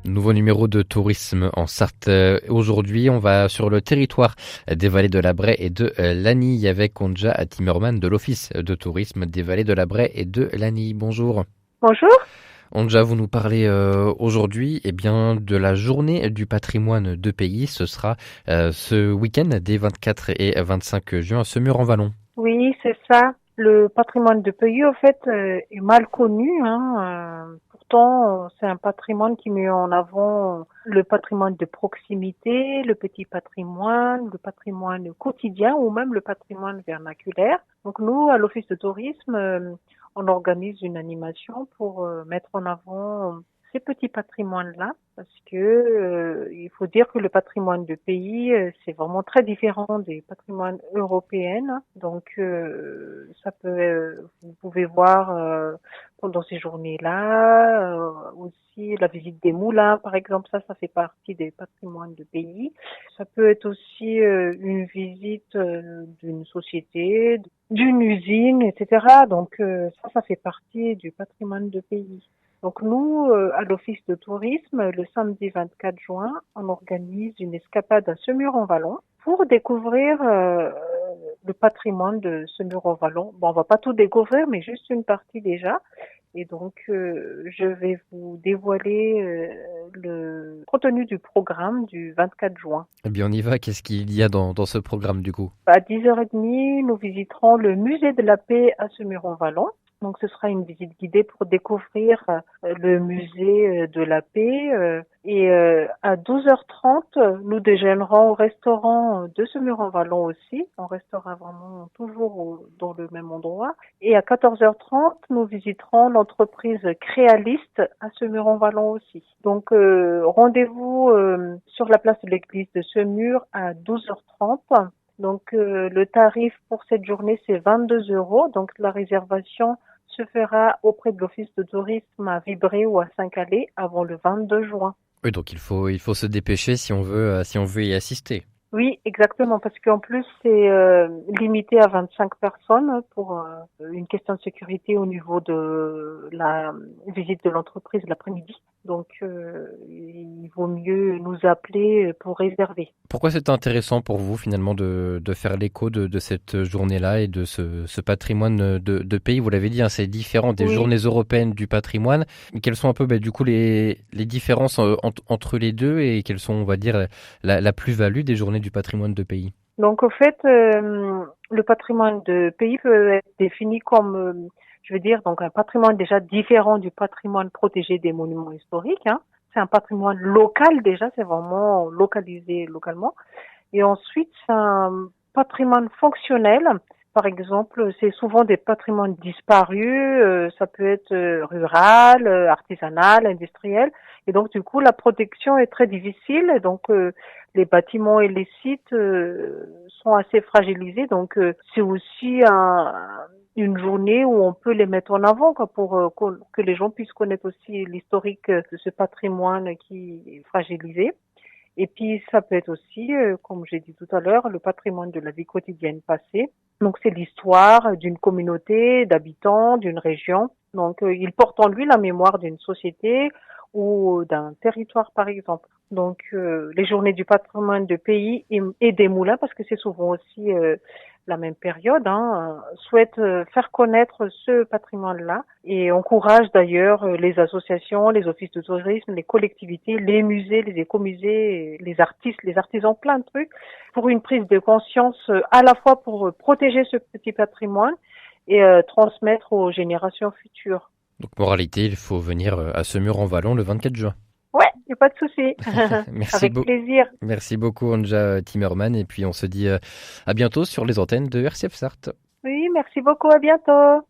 Nouveau numéro de tourisme en Sarthe. Aujourd'hui, on va sur le territoire des vallées de la Braye et de Lagny avec Ondja Timmerman de l'Office de tourisme des vallées de la Braye et de Lagny. Bonjour. Bonjour. Ondja, vous nous parlez aujourd'hui de la journée du patrimoine de pays. Ce sera ce week-end des 24 et 25 juin à Semur-en-Vallon. Oui, c'est ça. Le patrimoine de pays, au fait, est mal connu, hein. Pourtant, c'est un patrimoine qui met en avant le patrimoine de proximité, le petit patrimoine, le patrimoine quotidien ou même le patrimoine vernaculaire. Donc nous, à l'Office de tourisme, on organise une animation pour mettre en avant ces petits patrimoines-là, parce que il faut dire que le patrimoine de pays, c'est vraiment très différent des patrimoines européens. Donc, ça peut, vous pouvez voir pendant ces journées-là aussi la visite des moulins, par exemple, ça fait partie des patrimoines de pays. Ça peut être aussi une visite d'une société, d'une usine, etc. Donc, ça fait partie du patrimoine de pays. Donc nous, à l'Office de tourisme, le samedi 24 juin, on organise une escapade à Semur-en-Vallon pour découvrir le patrimoine de Semur-en-Vallon. Bon, on va pas tout découvrir, mais juste une partie déjà. Et donc, je vais vous dévoiler le contenu du programme du 24 juin. Eh bien, on y va. Qu'est-ce qu'il y a dans ce programme du coup? À 10h30, nous visiterons le musée de la paix à Semur-en-Vallon. Donc ce sera une visite guidée pour découvrir le musée de la paix. Et à 12h30, nous déjeunerons au restaurant de Semur-en-Vallon aussi. On restera vraiment toujours dans le même endroit. Et à 14h30, nous visiterons l'entreprise Créaliste à Semur-en-Vallon aussi. Donc rendez-vous sur la place de l'église de Semur à 12h30. Donc le tarif pour cette journée c'est 22 €. Donc la réservation se fera auprès de l'Office de tourisme à Vibré ou à Saint-Calais avant le 22 juin. Oui, donc il faut se dépêcher si on veut y assister. Oui, exactement, parce qu'en plus c'est limité à 25 personnes pour une question de sécurité au niveau de la visite de l'entreprise l'après-midi. Donc il vaut mieux nous appeler pour réserver. Pourquoi c'est intéressant pour vous finalement de faire l'écho de cette journée-là et de ce patrimoine de pays? Vous l'avez dit, hein, c'est différent des Oui. journées européennes du patrimoine. Quelles sont un peu du coup les différences entre les deux et quelles sont, on va dire, la plus-value des journées du patrimoine de pays? Donc au fait, le patrimoine de pays peut être défini comme, je veux dire, donc un patrimoine déjà différent du patrimoine protégé des monuments historiques, hein. C'est un patrimoine local déjà, c'est vraiment localisé localement. Et ensuite, c'est un patrimoine fonctionnel. Par exemple, c'est souvent des patrimoines disparus, ça peut être rural, artisanal, industriel. Et donc, du coup, la protection est très difficile. Et donc, les bâtiments et les sites sont assez fragilisés. Donc, c'est aussi une journée où on peut les mettre en avant, quoi, pour que les gens puissent connaître aussi l'historique de ce patrimoine qui est fragilisé. Et puis, ça peut être aussi, comme j'ai dit tout à l'heure, le patrimoine de la vie quotidienne passée. Donc, c'est l'histoire d'une communauté d'habitants, d'une région. Donc, il porte en lui la mémoire d'une société ou d'un territoire, par exemple. Donc, les journées du patrimoine de pays et des moulins, parce que c'est souvent aussi la même période, hein, souhaitent faire connaître ce patrimoine-là et encourage d'ailleurs les associations, les offices de tourisme, les collectivités, les musées, les écomusées, les artistes, les artisans, plein de trucs, pour une prise de conscience à la fois pour protéger ce petit patrimoine et transmettre aux générations futures. Donc moralité, il faut venir à Semur-en-Vallon le 24 juin. Ouais, il n'y a pas de souci. Merci, Avec plaisir. merci beaucoup Ondja Timmerman et puis on se dit à bientôt sur les antennes de RCF Sarthe. Oui, merci beaucoup, à bientôt.